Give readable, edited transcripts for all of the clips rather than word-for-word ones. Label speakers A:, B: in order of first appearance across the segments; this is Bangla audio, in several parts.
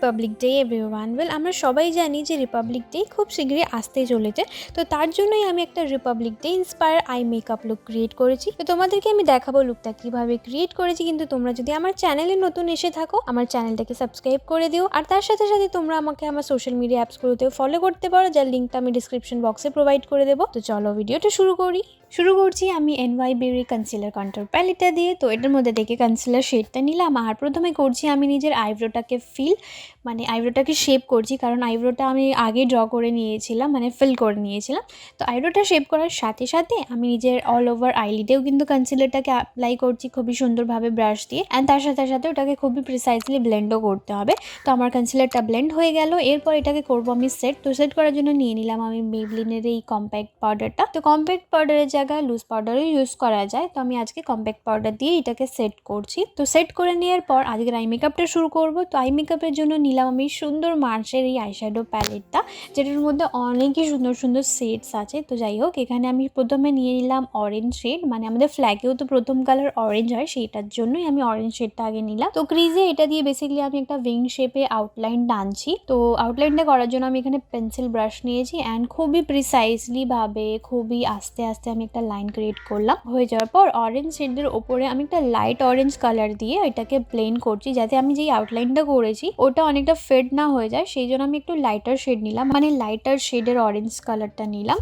A: Republic day everyone. আমরা সবাই জানি যে রিপাবলিক ডে খুব শীঘ্রই আসতে চলেছে। তো তার জন্যই আমি একটা Republic day inspire eye makeup look create করেছি। তো তোমাদেরকে আমি দেখাবো লুকটা কিভাবে ক্রিয়েট করেছি। কিন্তু তোমরা যদি আমার চ্যানেলে নতুন এসে থাকো, আমার চ্যানেলটাকে সাবস্ক্রাইব করে দিও। আর তার সাথে সাথে তোমরা আমাকে আমার সোশ্যাল মিডিয়া অ্যাপসগুলোতেও ফলো করতে পারো, যার লিঙ্কটা আমি ডিসক্রিপশন বক্সে প্রোভাইড করে দেবো। তো চলো ভিডিওটা শুরু করছি আমি এনওয়াই বিউটি কনসিলার কন্ট্রোল প্যালেটটা দিয়ে। তো এটার মধ্যে থেকে কনসিলার শেডটা নিলাম। আর প্রথমে করছি আমি নিজের আইব্রোটাকে আইব্রোটাকে শেপ করছি, কারণ আইব্রোটা আমি আগে ড্র করে নিয়েছিলাম, ফিল করে নিয়েছিলাম। তো আইব্রোটা শেপ করার সাথে সাথে আমি নিজের অল ওভার আইলিডেও কিন্তু কনসিলারটাকে অ্যাপ্লাই করছি খুবই সুন্দরভাবে ব্রাশ দিয়ে। অ্যান্ড তার সাথে সাথে ওটাকে খুবই প্রিসাইজলি ব্লেন্ডও করতে হবে। তো আমার কনসিলারটা ব্লেন্ড হয়ে গেল। এরপর এটাকে করবো আমি সেট। তো সেট করার জন্য নিয়ে নিলাম আমি মেবলিনের এই কম্প্যাক্ট পাউডারটা। তো কম্প্যাক্ট পাউডারের জায়গায় লুজ পাউডারও ইউজ করা যায়। তো আমি আজকে কম্প্যাক্ট পাউডার দিয়ে এটাকে সেট করছি। তো সেট করে নেওয়ার পর আজকের আই মেকআপটা শুরু করব। তো আই মেকআপের জন্য নিলাম আমি সুন্দর মার্সের এই আইশ্যাডো প্যালেটটা, যেটার মধ্যে অনেকই সুন্দর সুন্দর শেডস আছে। তো যাই হোক, এখানে আমি প্রথমে নিয়ে নিলাম অরেঞ্জ শেড। আমাদের ফ্ল্যাগেও তো প্রথম কালার অরেঞ্জ হয়, সেইটার জন্যই আমি অরেঞ্জ শেডটা আগে নিলাম। তো ক্রিজে এটা দিয়ে বেসিক্যালি আমি একটা উইং শেপে আউটলাইন টানছি। তো আউটলাইনটা করার জন্য আমি এখানে পেন্সিল ব্রাশ নিয়েছি অ্যান্ড খুবই প্রিসাইজলি ভাবে খুবই আস্তে আস্তে আমি একটা লাইন ক্রিয়েট করলাম। হয়ে যাওয়ার পর অরেঞ্জ শেডের ওপরে আমি একটা লাইট অরেঞ্জ কালার দিয়ে এটাকে ব্লেন্ড করছি, যাতে আমি যেই আউটলাইনটা করেছি ওটা অনেকটা ফেড না হয়ে যায়। সেই জন্য আমি একটু লাইটার শেড নিলাম, লাইটার শেডের অরেঞ্জ কালারটা নিলাম।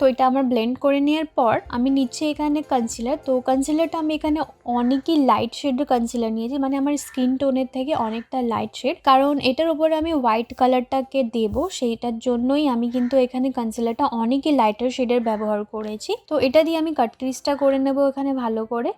A: তো এটা আমার ব্লেন্ড করে নেওয়ার পর আমি নিচ্ছি এখানে কনসিলার। তো কনসিলারটা আমি এখানে অনেকই লাইট শেডের কনসিলার নিয়েছি, আমার স্কিন টোনের থেকে অনেকটা লাইট শেড, কারণ এটার উপরে আমি হোয়াইট কালারটাকে দেবো, সেইটার জন্যই আমি কিন্তু এখানে কনসিলারটা অনেকই লাইটার শেডের ব্যবহার করেছি। তো এটা দিয়ে আমি কাট ক্রিজটা করে নেবো এখানে ভালো করে।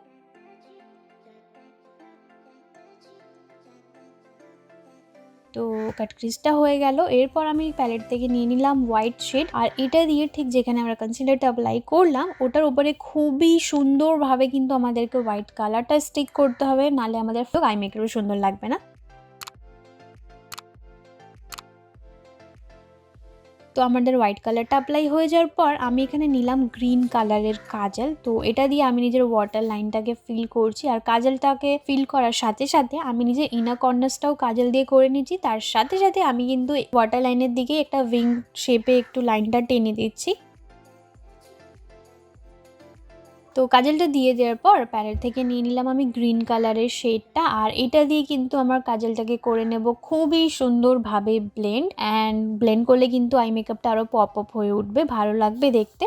A: তো কাট ক্রিজটা হয়ে গেল। এরপর আমি প্যালেট থেকে নিয়ে নিলাম হোয়াইট শেড, আর এটা দিয়ে ঠিক যেখানে আমরা কনসিলারটা অ্যাপ্লাই করলাম ওটার উপরে খুবই সুন্দরভাবে কিন্তু আমাদেরকে হোয়াইট কালারটা স্টিক করতে হবে, নাহলে আমাদের আই মেকআপে সুন্দর লাগবে না। তো আমাদের হোয়াইট কালারটা অ্যাপ্লাই হয়ে যাওয়ার পর আমি এখানে নিলাম গ্রিন কালারের কাজল। তো এটা দিয়ে আমি নিজের ওয়াটার লাইনটাকে ফিল করছি, আর কাজলটাকে ফিল করার সাথে সাথে আমি নিজের ইনার কর্নার্সটাও কাজল দিয়ে করে নিচ্ছি। তার সাথে সাথে আমি কিন্তু ওয়াটার লাইনের দিকে একটা উইং শেপে একটু লাইনটা টেনে দিচ্ছি। তো কাজলটা দিয়ে দেওয়ার পর প্যালেট থেকে নিয়ে নিলাম আমি গ্রিন কালারের শেডটা, আর এটা দিয়ে কিন্তু আমার কাজলটাকে করে নেব খুবই সুন্দরভাবে ব্লেন্ড করলে কিন্তু আই মেকআপটা আরও পপ আপ হয়ে উঠবে, ভালো লাগবে দেখতে।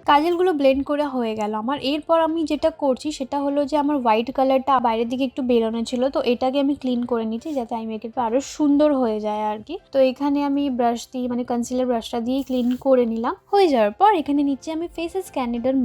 A: কাজলগুলো ব্লেন্ড করে হয়ে গেল আমার। এরপর আমি যেটা করছি সেটা হলো যে আমার হোয়াইট কালারটা বাইরের দিকে একটু বেরোনো ছিল, তো এটাকে আমি ক্লিন করে নিচ্ছি যাতে আই মেকআপটা আরও সুন্দর হয়ে যায় আর কি। তো এখানে আমি ব্রাশ দিয়ে কনসিলার ব্রাশটা দিয়ে ক্লিন করে নিলাম। হয়ে যাওয়ার পর এখানে নিচ্ছি আমি ফেসেস ক্যান্ডিডার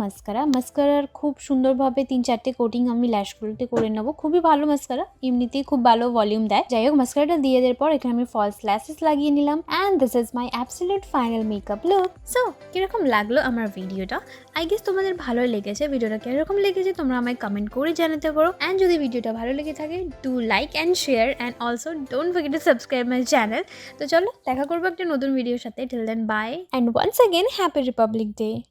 A: মাস্কারার খুব সুন্দরভাবে 3-4টে কোটিং আমি ল্যাশগুলোতে করে নেবো। খুবই ভালো মাস্কারা, এমনিতেই খুব ভালো ভলিউম দেয়। যাই হোক, মাস্কারাটা দিয়ে দেওয়ার পর এখানে আমি ফলস ল্যাশেস লাগিয়ে নিলাম। And this is my absolute final makeup look. So কিরকম লাগলো আমার ভিডিওটা? আই গেস তোমাদের ভালোই লেগেছে। ভিডিওটা কিরকম লেগেছে তোমরা আমায় কমেন্ট করে জানাতে পারো। অ্যান্ড যদি ভিডিওটা ভালো লেগে থাকে, do like and share, and also don't forget to subscribe my channel. তো চলো দেখা করবো একটা নতুন ভিডিওর সাথে। Till then bye, and once again happy republic day.